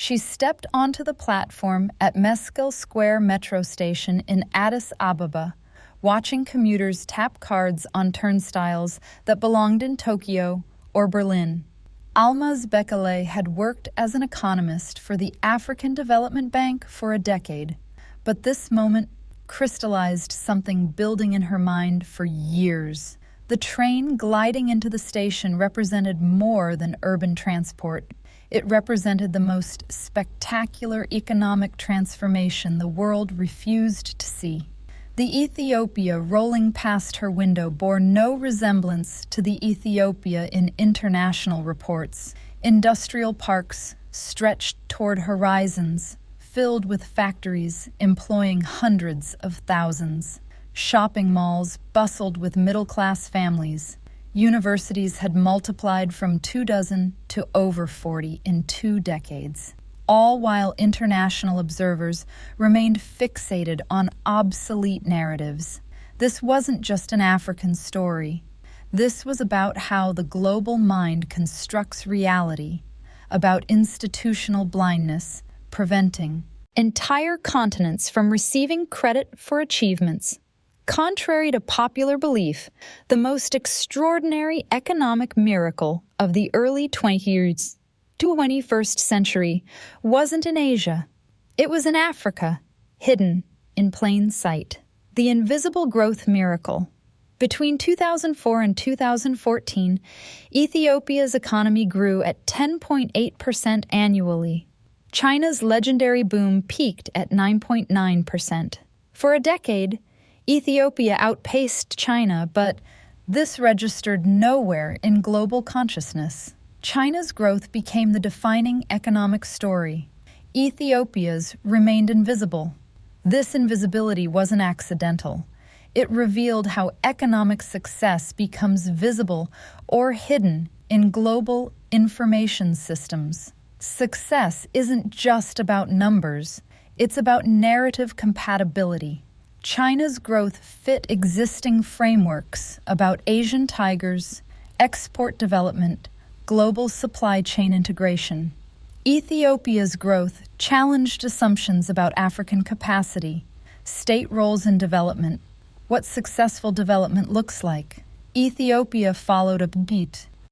She stepped onto the platform at Meskel Square metro station in Addis Ababa, watching commuters tap cards on turnstiles that belonged in Tokyo or Berlin. Almaz Bekele had worked as an economist for the African Development Bank for a decade, but this moment crystallized something building in her mind for years. The train gliding into the station represented more than urban transport. It represented the most spectacular economic transformation the world refused to see. The Ethiopia rolling past her window bore no resemblance to the Ethiopia in international reports. Industrial parks stretched toward horizons, filled with factories employing hundreds of thousands. Shopping malls bustled with middle-class families. Universities had multiplied from 24 to over 40 in 2 decades, all while international observers remained fixated on obsolete narratives. This wasn't just an African story. This was about how the global mind constructs reality, about institutional blindness preventing entire continents from receiving credit for achievements. Contrary to popular belief, the most extraordinary economic miracle of the early 21st century wasn't in Asia. It was in Africa, hidden in plain sight. The invisible growth miracle. Between 2004 and 2014, Ethiopia's economy grew at 10.8% annually. China's legendary boom peaked at 9.9%. For a decade, Ethiopia outpaced China, but this registered nowhere in global consciousness. China's growth became the defining economic story. Ethiopia's remained invisible. This invisibility wasn't accidental. It revealed how economic success becomes visible or hidden in global information systems. Success isn't just about numbers, it's about narrative compatibility. China's growth fit existing frameworks about Asian tigers, export development, global supply chain integration. Ethiopia's growth challenged assumptions about African capacity, state roles in development, what successful development looks like. Ethiopia followed a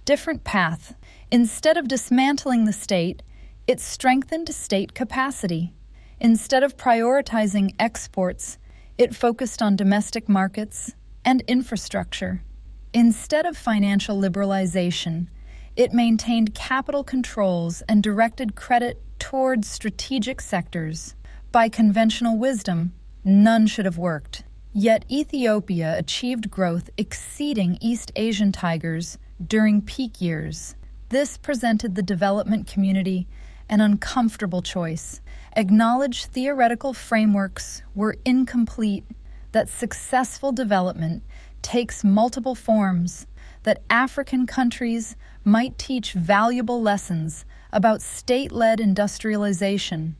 different path. Instead of dismantling the state, it strengthened state capacity. Instead of prioritizing exports, it focused on domestic markets and infrastructure. Instead of financial liberalization, it maintained capital controls and directed credit towards strategic sectors. By conventional wisdom, none should have worked. Yet Ethiopia achieved growth exceeding East Asian tigers during peak years. This presented the development community an uncomfortable choice. Acknowledge theoretical frameworks were incomplete, that successful development takes multiple forms, that African countries might teach valuable lessons about state-led industrialization,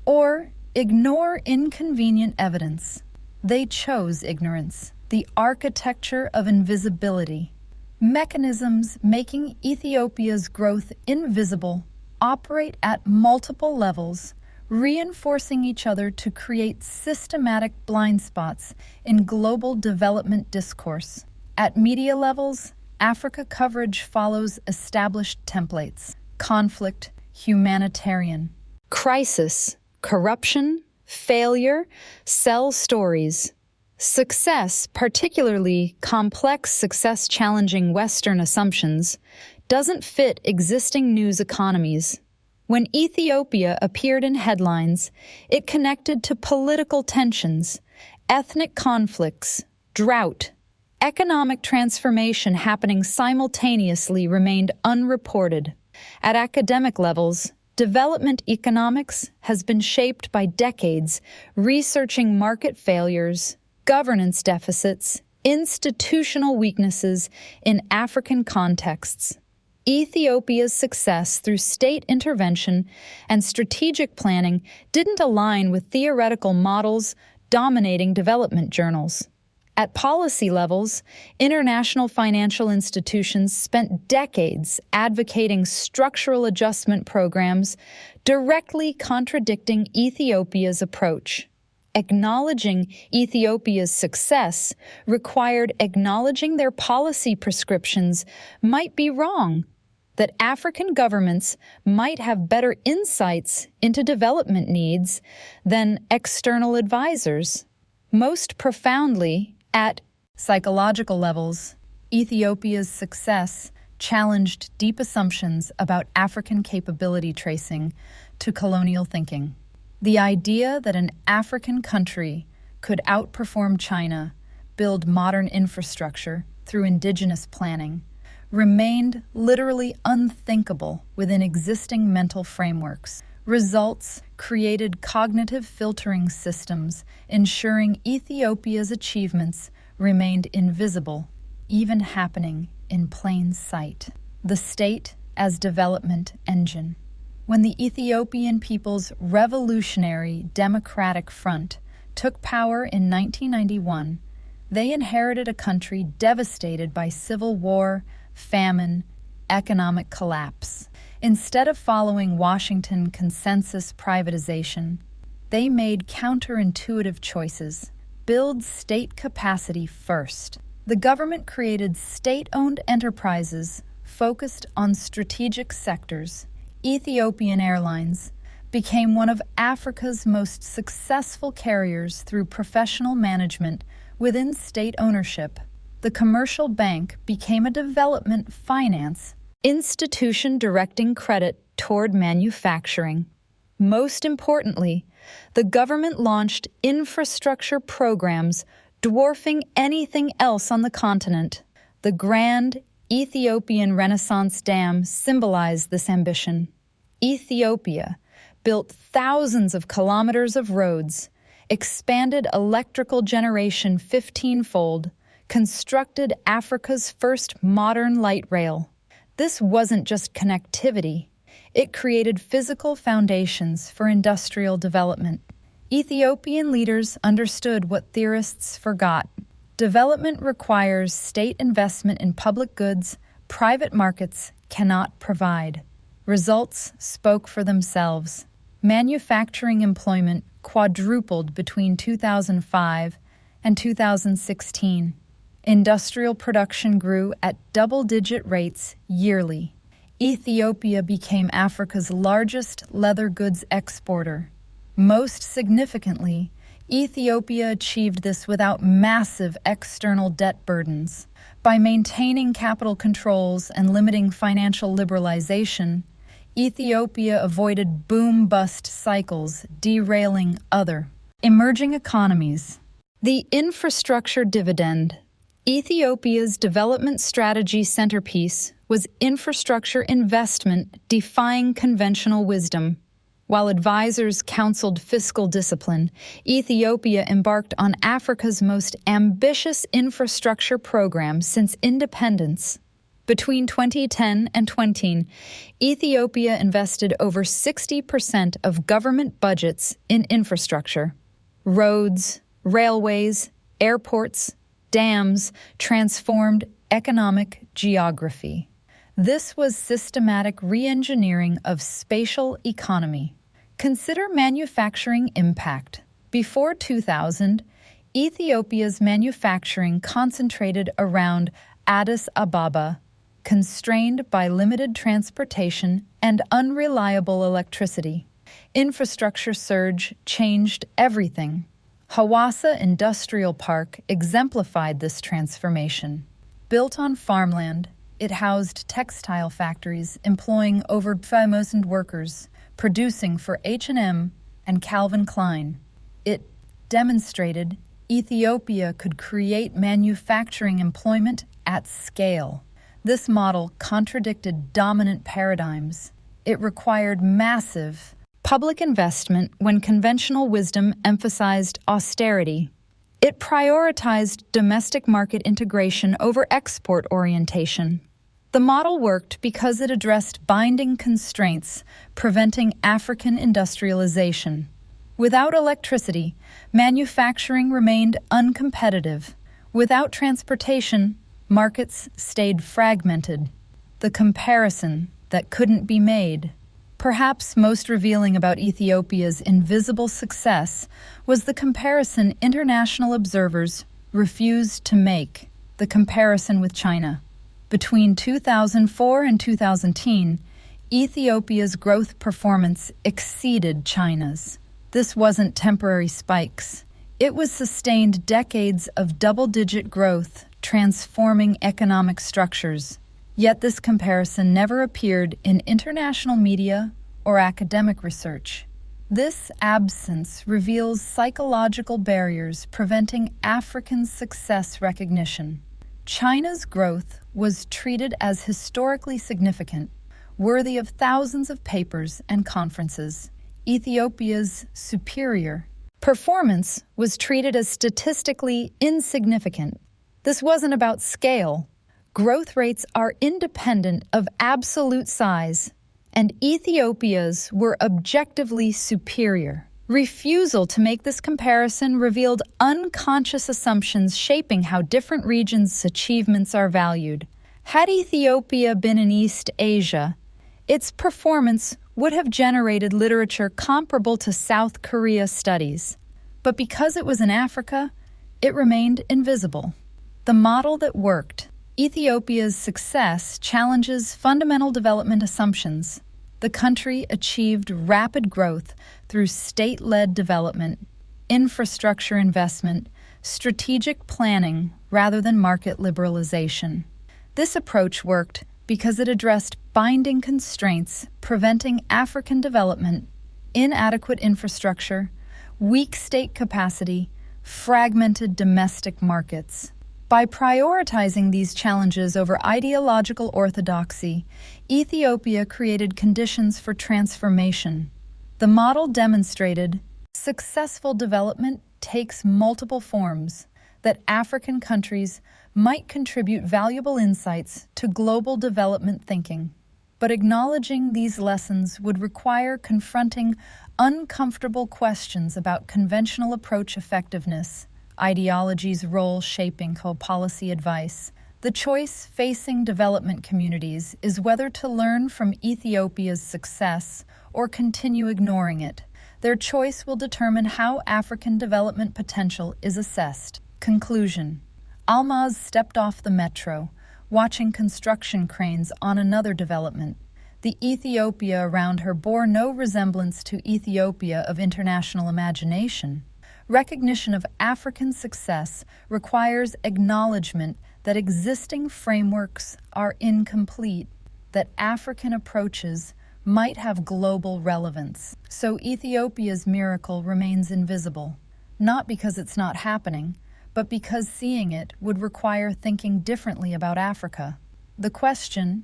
or ignore inconvenient evidence. They chose ignorance, the architecture of invisibility. Mechanisms making Ethiopia's growth invisible operate at multiple levels, reinforcing each other to create systematic blind spots in global development discourse. At media levels, Africa coverage follows established templates: conflict, humanitarian, crisis, corruption, failure, sell stories. Success, particularly complex success challenging Western assumptions, doesn't fit existing news economies. When Ethiopia appeared in headlines, it connected to political tensions, ethnic conflicts, drought. Economic transformation happening simultaneously remained unreported. At academic levels, development economics has been shaped by decades researching market failures, governance deficits, institutional weaknesses in African contexts. Ethiopia's success through state intervention and strategic planning didn't align with theoretical models dominating development journals. At policy levels, international financial institutions spent decades advocating structural adjustment programs directly contradicting Ethiopia's approach. Acknowledging Ethiopia's success required acknowledging their policy prescriptions might be wrong, that African governments might have better insights into development needs than external advisors. Most profoundly, at psychological levels, Ethiopia's success challenged deep assumptions about African capability tracing to colonial thinking. The idea that an African country could outperform China, build modern infrastructure through indigenous planning, remained literally unthinkable within existing mental frameworks. Results created cognitive filtering systems, ensuring Ethiopia's achievements remained invisible, even happening in plain sight. The state as development engine. When the Ethiopian People's Revolutionary Democratic Front took power in 1991, they inherited a country devastated by civil war, famine, economic collapse. Instead of following Washington consensus privatization, they made counterintuitive choices. Build state capacity first. The government created state-owned enterprises focused on strategic sectors. Ethiopian Airlines became one of Africa's most successful carriers through professional management within state ownership. The commercial bank became a development finance institution directing credit toward manufacturing. Most importantly, the government launched infrastructure programs dwarfing anything else on the continent. The Grand Ethiopian Renaissance Dam symbolized this ambition. Ethiopia built thousands of kilometers of roads, expanded electrical generation 15-fold, constructed Africa's first modern light rail. This wasn't just connectivity. It created physical foundations for industrial development. Ethiopian leaders understood what theorists forgot. Development requires state investment in public goods private markets cannot provide. Results spoke for themselves. Manufacturing employment quadrupled between 2005 and 2016. Industrial production grew at double-digit rates yearly. Ethiopia became Africa's largest leather goods exporter. Most significantly, Ethiopia achieved this without massive external debt burdens. By maintaining capital controls and limiting financial liberalization, Ethiopia avoided boom-bust cycles, derailing other emerging economies. The infrastructure dividend. Ethiopia's development strategy centerpiece was infrastructure investment defying conventional wisdom. While advisors counseled fiscal discipline, Ethiopia embarked on Africa's most ambitious infrastructure program since independence. Between 2010 and 2020, Ethiopia invested over 60% of government budgets in infrastructure. Roads, railways, airports, dams transformed economic geography. This was systematic re-engineering of spatial economy. Consider manufacturing impact. Before 2000, Ethiopia's manufacturing concentrated around Addis Ababa, constrained by limited transportation and unreliable electricity. Infrastructure surge changed everything. Hawassa Industrial Park exemplified this transformation. Built on farmland, it housed textile factories employing over 5,000 workers, producing for H&M and Calvin Klein. It demonstrated Ethiopia could create manufacturing employment at scale. This model contradicted dominant paradigms. It required massive public investment when conventional wisdom emphasized austerity. It prioritized domestic market integration over export orientation. The model worked because it addressed binding constraints preventing African industrialization. Without electricity, manufacturing remained uncompetitive. Without transportation, markets stayed fragmented. The comparison that couldn't be made. Perhaps most revealing about Ethiopia's invisible success was the comparison international observers refused to make, the comparison with China. Between 2004 and 2010, Ethiopia's growth performance exceeded China's. This wasn't temporary spikes. It was sustained decades of double-digit growth, transforming economic structures. Yet this comparison never appeared in international media or academic research. This absence reveals psychological barriers preventing African success recognition. China's growth was treated as historically significant, worthy of thousands of papers and conferences. Ethiopia's superior performance was treated as statistically insignificant. This wasn't about scale. Growth rates are independent of absolute size, and Ethiopia's were objectively superior. Refusal to make this comparison revealed unconscious assumptions shaping how different regions' achievements are valued. Had Ethiopia been in East Asia, its performance would have generated literature comparable to South Korea studies. But because it was in Africa, it remained invisible. The model that worked, Ethiopia's success, challenges fundamental development assumptions. The country achieved rapid growth through state-led development, infrastructure investment, strategic planning rather than market liberalization. This approach worked because it addressed binding constraints preventing African development, inadequate infrastructure, weak state capacity, fragmented domestic markets. By prioritizing these challenges over ideological orthodoxy, Ethiopia created conditions for transformation. The model demonstrated successful development takes multiple forms, that African countries might contribute valuable insights to global development thinking. But acknowledging these lessons would require confronting uncomfortable questions about conventional approach effectiveness, ideology's role shaping policy advice. The choice facing development communities is whether to learn from Ethiopia's success or continue ignoring it. Their choice will determine how African development potential is assessed. Conclusion. Almaz stepped off the metro, watching construction cranes on another development. The Ethiopia around her bore no resemblance to Ethiopia of international imagination. Recognition of African success requires acknowledgement that existing frameworks are incomplete, that African approaches might have global relevance. So Ethiopia's miracle remains invisible, not because it's not happening, but because seeing it would require thinking differently about Africa. The question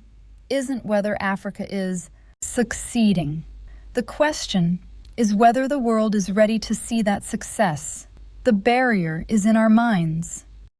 isn't whether Africa is succeeding. The question is whether the world is ready to see that success. The barrier is in our minds.